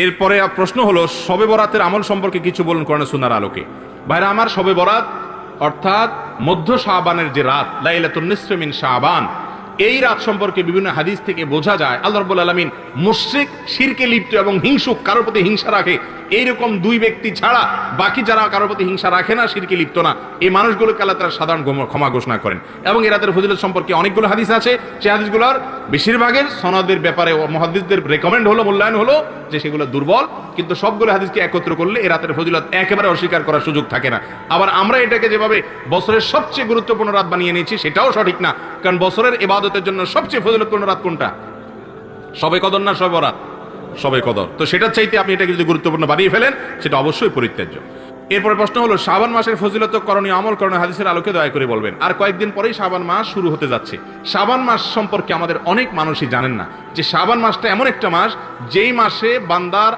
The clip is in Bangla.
এরপরে প্রশ্ন হলো, শবে বরাতের আমল সম্পর্কে কিছু বলুন কোরআন সুন্নাহর আলোকে। ভাইরা আমার, শবে বরাত অর্থাৎ মধ্য শাবানের যে রাত, লাইলাতুন নিসফি মিন শাবান, এই রাত সম্পর্কে বিভিন্ন হাদিস থেকে বোঝা যায় আল্লাহ রাব্বুল আলামিন মুশরিক, শিরকে লিপ্ত এবং হিংসুক, কারোর প্রতি হিংসা রাখে, এইরকম দুই ব্যক্তি ছাড়া বাকি যারা কারোর প্রতি হিংসা রাখে না, শিরকে লিপ্ত না, এই মানুষগুলোকে আল্লাহ তাআলা সাধারণ ক্ষমা ঘোষণা করেন। এবং এই রাতের ফজিলত সম্পর্কে অনেকগুলো হাদিস আছে, সেই হাদিসগুলোর বেশিরভাগের সনদের ব্যাপারে মুহাদ্দিসদের রেকমেন্ড হলো, মূল্যায়ন হলো যে সেগুলো দুর্বল, কিন্তু সবগুলো হাদিসকে একত্র করলে এই রাতের ফজিলত একেবারে অস্বীকার করার সুযোগ থাকে না। আবার আমরা এটাকে যেভাবে বছরের সবচেয়ে গুরুত্বপূর্ণ রাত বানিয়ে নিয়েছি, সেটাও সঠিক না, কারণ বছরের ইবাদতের জন্য সবচেয়ে ফজিলতপূর্ণ রাত কোনটা? শবে কদর না শবে বরাত? শবে কদর। তো সেটার চাইতে আপনি এটাকে যদি গুরুত্বপূর্ণ বানিয়ে ফেলেন, সেটা অবশ্যই পরিত্যাজ্য। এরপরে প্রশ্ন হলো, শাবান মাসের ফজিলত করণীয় আমল করণীয় হাদিসের আলোকে দয়া করে বলবেন। আর কয়েকদিন পরেই শাবান মাস শুরু হতে যাচ্ছে। শাবান মাস সম্পর্কে আমাদের অনেক মানুষই জানেন না যে শাবান মাসটা এমন একটা মাস যেই মাসে বান্দার